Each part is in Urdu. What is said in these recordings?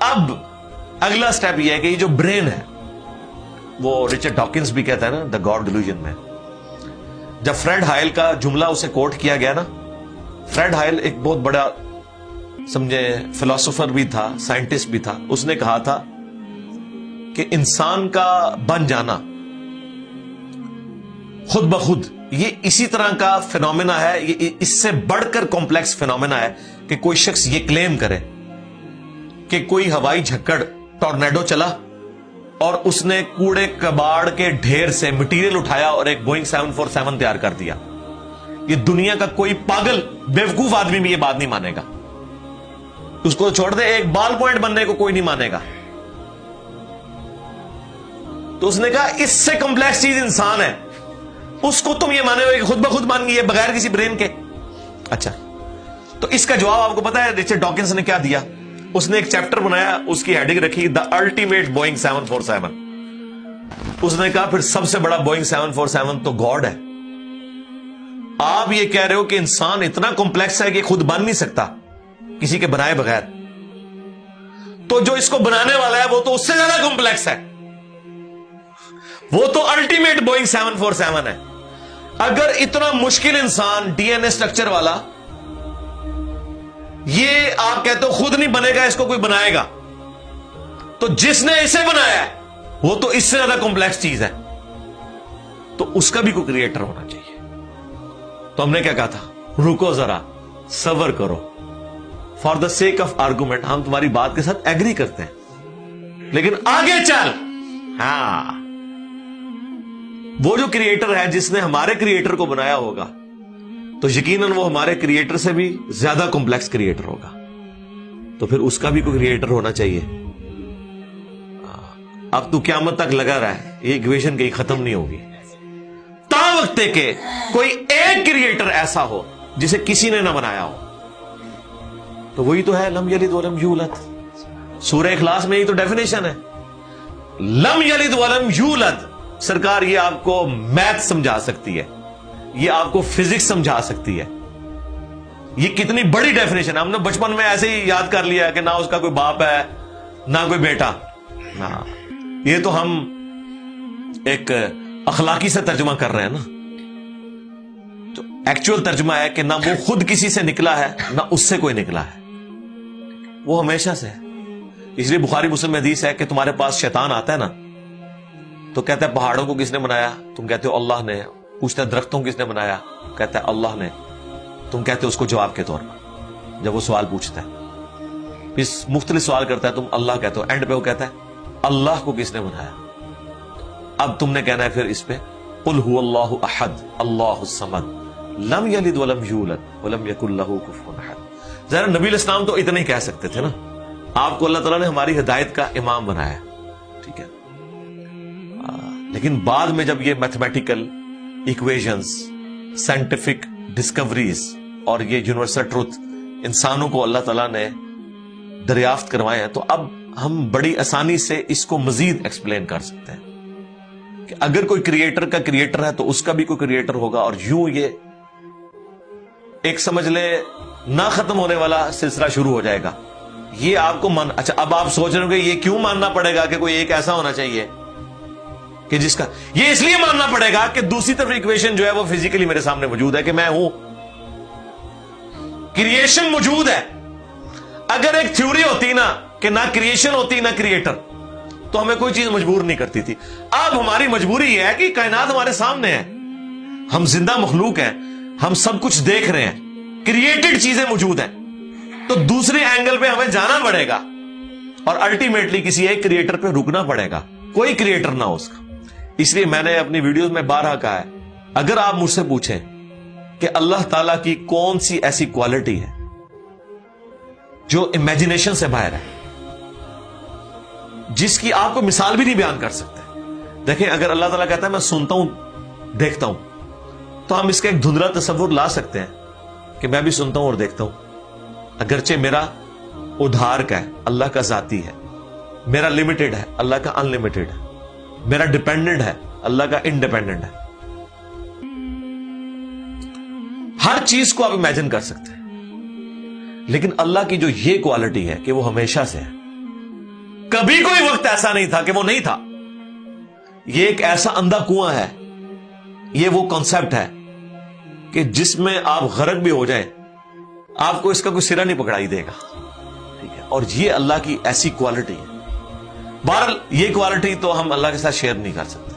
اب اگلا سٹیپ یہ ہے کہ یہ جو برین ہے، وہ رچرڈ ڈاکنز بھی کہتا ہے نا دا گاڈ ڈیلوژن میں، جب فریڈ ہائل کا جملہ اسے کوٹ کیا گیا نا، فریڈ ہائل ایک بہت بڑا سمجھے فلاسفر بھی تھا، سائنٹسٹ بھی تھا، اس نے کہا تھا کہ انسان کا بن جانا خود بخود یہ اسی طرح کا فینومینا ہے، یہ اس سے بڑھ کر کمپلیکس فینومینا ہے کہ کوئی شخص یہ کلیم کرے کہ کوئی ہوائی جھکڑ ٹورنیڈو چلا اور اس نے کوڑے کباڑ کے ڈھیر سے مٹیریل اٹھایا اور ایک بوئنگ 747 تیار کر دیا۔ یہ دنیا کا کوئی پاگل بیوقوف آدمی بھی یہ بات نہیں مانے گا، اس کو چھوڑ دے، ایک بال پوائنٹ بننے کو کوئی نہیں مانے گا۔ تو اس نے کہا اس سے کمپلیکس چیز انسان ہے، اس کو تم یہ مانے ہوئے کہ خود بخود مان گئی ہے بغیر کسی برین کے۔ اچھا، تو اس کا جواب آپ کو پتا ہے رچرڈ ڈاکنز نے کیا دیا؟ اس نے ایک چیپٹر بنایا، اس کی ہیڈنگ رکھی دا الٹیمیٹ بوئنگ 747۔ اس نے کہا پھر سب سے بڑا بوئنگ 747 تو گاڈ ہے۔ آپ یہ کہہ رہے ہو کہ انسان اتنا کمپلیکس ہے کہ خود بن نہیں سکتا کسی کے بنائے بغیر، تو جو اس کو بنانے والا ہے وہ تو اس سے زیادہ کمپلیکس ہے، وہ تو الٹیمیٹ بوئنگ 747 ہے۔ اگر اتنا مشکل انسان ڈی این اے اسٹرکچر والا یہ آپ کہتے ہو خود نہیں بنے گا، اس کو کوئی بنائے گا، تو جس نے اسے بنایا ہے وہ تو اس سے زیادہ کمپلیکس چیز ہے، تو اس کا بھی کوئی کریٹر ہونا چاہیے۔ تو ہم نے کیا کہا تھا؟ رکو ذرا، صبر کرو، for the sake of argument ہم تمہاری بات کے ساتھ ایگری کرتے ہیں، لیکن آگے چل۔ ہاں، وہ جو کریٹر ہے جس نے ہمارے کریٹر کو بنایا ہوگا تو یقیناً وہ ہمارے کریٹر سے بھی زیادہ کمپلیکس کریٹر ہوگا، تو پھر اس کا بھی کوئی کریٹر ہونا چاہیے۔ اب تو قیامت تک لگا رہا ہے، یہ ایکویشن کہیں ختم نہیں ہوگی تا وقت کہ کوئی ایک کریٹر ایسا ہو جسے کسی نے نہ بنایا ہو۔ تو وہی تو ہے لم یلد ولم یولد، سورہ اخلاص میں ہی تو ڈیفینیشن ہے، لم یلد ولم یولد۔ سرکار یہ آپ کو میتھ سمجھا سکتی ہے، یہ آپ کو فزکس سمجھا سکتی ہے، یہ کتنی بڑی ڈیفینیشن ہے۔ ہم نے بچپن میں ایسے ہی یاد کر لیا کہ نہ اس کا کوئی باپ ہے نہ کوئی بیٹا، یہ تو ہم ایک اخلاقی سے ترجمہ کر رہے ہیں نا، تو ایکچوئل ترجمہ ہے کہ نہ وہ خود کسی سے نکلا ہے نہ اس سے کوئی نکلا ہے، وہ ہمیشہ سے ہے۔ اس لیے بخاری مسلم میں حدیث ہے کہ تمہارے پاس شیطان آتا ہے نا تو کہتا ہے پہاڑوں کو کس نے بنایا؟ تم کہتے ہو اللہ نے۔ پوچھتا ہے درختوں کو کس نے بنایا؟ کہتا ہے اللہ نے۔ تم کہتے ہو اس کو جواب کے طور پر، جب وہ سوال پوچھتا ہے پھر مختلف سوال کرتا ہے، تم اللہ کہتے ہو، اینڈ پہ وہ کہتا ہے اللہ کو کس نے بنایا؟ اب تم نے کہنا ہے پھر اس پہ قل هو اللہ احد اللہ الصمد لم یلد ولم یولد ولم یکن لہ کفوا احد۔ ظاہر نبی علیہ السلام تو اتنا ہی کہہ سکتے تھے نا، آپ کو اللہ تعالیٰ نے ہماری ہدایت کا امام بنایا، ٹھیک ہے، لیکن بعد میں جب یہ میتھمیٹیکل ایکویشنز، سائنٹیفک ڈسکوریز اور یہ یونیورسل ٹروتھ انسانوں کو اللہ تعالیٰ نے دریافت کروائے ہیں، تو اب ہم بڑی آسانی سے اس کو مزید ایکسپلین کر سکتے ہیں کہ اگر کوئی کریٹر کا کریٹر ہے تو اس کا بھی کوئی کریٹر ہوگا، اور یوں یہ ایک سمجھ لے نہ ختم ہونے والا سلسلہ شروع ہو جائے گا۔ یہ آپ کو اچھا، اب آپ سوچ رہے ہو کہ یہ کیوں ماننا پڑے گا کہ کوئی ایک ایسا ہونا چاہیے کہ جس کا، یہ اس لیے ماننا پڑے گا کہ دوسری طرف ایکویشن جو ہے وہ فزیکلی میرے سامنے موجود ہے کہ میں ہوں، کریشن موجود ہے۔ اگر ایک تھیوری ہوتی نا کہ نہ کریشن ہوتی نہ کریٹر تو ہمیں کوئی چیز مجبور نہیں کرتی تھی۔ اب ہماری مجبوری یہ ہے کہ کائنات ہمارے سامنے ہے، ہم زندہ مخلوق ہیں، ہم سب کچھ دیکھ رہے ہیں، کریٹڈ چیزیں موجود ہیں، تو دوسرے اینگل پہ ہمیں جانا پڑے گا اور الٹیمیٹلی کسی ایک کریٹر پہ رکنا پڑے گا، کوئی کریٹر نہ ہو اس کا۔ اس لیے میں نے اپنی ویڈیوز میں بارہا کہا ہے، اگر آپ مجھ سے پوچھیں کہ اللہ تعالیٰ کی کون سی ایسی کوالٹی ہے جو امیجنیشن سے باہر ہے، جس کی آپ کو مثال بھی نہیں بیان کر سکتے۔ دیکھیں، اگر اللہ تعالیٰ کہتا ہے میں سنتا ہوں دیکھتا ہوں، تو ہم اس کا ایک دھندلا تصور لا سکتے ہیں کہ میں بھی سنتا ہوں اور دیکھتا ہوں، اگرچہ میرا ادھار کا ہے، اللہ کا ذاتی ہے، میرا لمیٹڈ ہے، اللہ کا ان لمیٹڈ ہے، میرا ڈیپینڈنٹ ہے، اللہ کا انڈیپینڈنٹ ہے۔ ہر چیز کو آپ امیجن کر سکتے ہیں، لیکن اللہ کی جو یہ کوالٹی ہے کہ وہ ہمیشہ سے ہے، کبھی کوئی وقت ایسا نہیں تھا کہ وہ نہیں تھا. یہ ایک ایسا اندھا کنواں ہے, یہ وہ کانسیپٹ ہے کہ جس میں آپ غرق بھی ہو جائیں آپ کو اس کا کوئی سرا نہیں پکڑائی دے گا. ٹھیک ہے, اور یہ اللہ کی ایسی کوالٹی ہے. بہرحال یہ کوالٹی تو ہم اللہ کے ساتھ شیئر نہیں کر سکتے,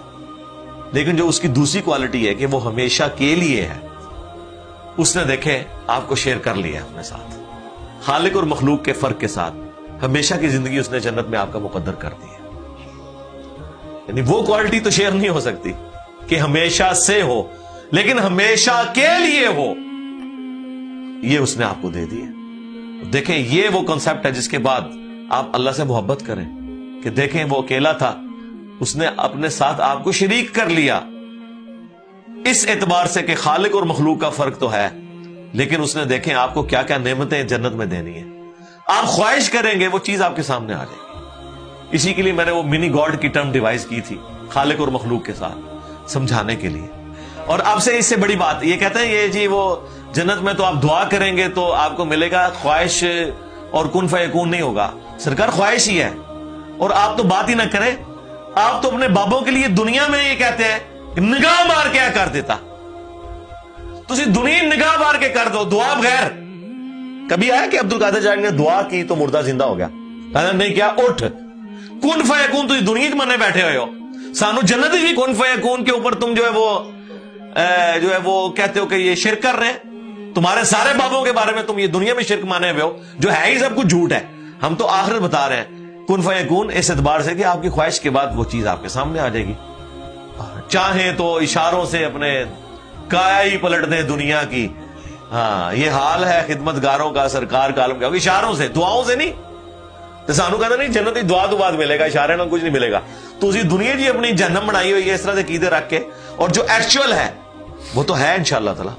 لیکن جو اس کی دوسری کوالٹی ہے کہ وہ ہمیشہ کے لیے ہے, اس نے دیکھیں آپ کو شیئر کر لیا اپنے ساتھ. خالق اور مخلوق کے فرق کے ساتھ ہمیشہ کی زندگی اس نے جنت میں آپ کا مقدر کر دی ہے. یعنی وہ کوالٹی تو شیئر نہیں ہو سکتی کہ ہمیشہ سے ہو, لیکن ہمیشہ کے لیے ہو, یہ اس نے آپ کو دے دی ہے. دیکھیں یہ وہ کنسپٹ ہے جس کے بعد آپ اللہ سے محبت کریں کہ دیکھیں وہ اکیلا تھا, اس نے اپنے ساتھ آپ کو شریک کر لیا, اس اعتبار سے کہ خالق اور مخلوق کا فرق تو ہے, لیکن اس نے دیکھیں آپ کو کیا کیا نعمتیں جنت میں دینی ہے. آپ خواہش کریں گے وہ چیز آپ کے سامنے آ جائے گی. اسی کے لیے میں نے وہ منی گاڈ کی ٹرم ڈیوائز کی تھی خالق اور مخلوق کے ساتھ سمجھانے کے لیے. اور اب سے اس سے بڑی بات یہ کہتے ہیں یہ جی وہ جنت میں تو آپ دعا کریں گے تو آپ کو ملے گا, خواہش اور کن فیکون نہیں ہوگا. سرکار خواہش ہی ہے, اور آپ تو بات ہی نہ کریں, آپ تو اپنے بابوں کے لیے دنیا میں یہ کہتے ہیں نگاہ مار کے کر دیتا, تسی دنیا نگاہ مار کے کر دو دعا بغیر. کبھی آیا کہ عبد القادر جیلانی نے دعا کی تو مردہ زندہ ہو گیا؟ کہنا نہیں کیا, اٹھ کن فیکون تسی دنیا کے منے بیٹھے ہوئے ہو, سانو جنت ہی کن فیکون کے اوپر تم جو ہے وہ کہتے ہو کہ یہ شرک کر رہے ہیں. تمہارے سارے بابوں کے بارے میں تم یہ دنیا میں شرک مانے ہوئے ہو جو ہے ہی سب کچھ جھوٹ ہے. ہم تو آخرت بتا رہے ہیں کن فیکون اس اعتبار سے کہ آپ کی خواہش کے بعد وہ چیز آپ کے سامنے آ جائے گی. چاہیں تو اشاروں سے اپنے کایا ہی پلٹ دیں دنیا کی. ہاں یہ حال ہے خدمت گاروں کا سرکار کا عالم کیا, اشاروں سے, دعاؤں سے نہیں. تو سانو کہنا نہیں جنت دعا تو بعد ملے گا, اشارے نہ کچھ نہیں ملے گا. تو اسی دنیا جی اپنی جہنم بنائی ہوئی ہے اس طرح سے عقیدے رکھ کے, اور جو ایکچوئل ہے وہ تو ہے انشاءاللہ تعالی.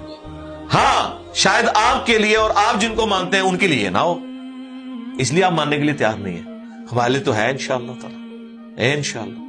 ہاں شاید آپ کے لیے اور آپ جن کو مانتے ہیں ان کے لیے نہ ہو, اس لیے آپ ماننے کے لیے تیار نہیں ہے. ہمارے لیے تو ہے انشاءاللہ تعالی, انشاءاللہ.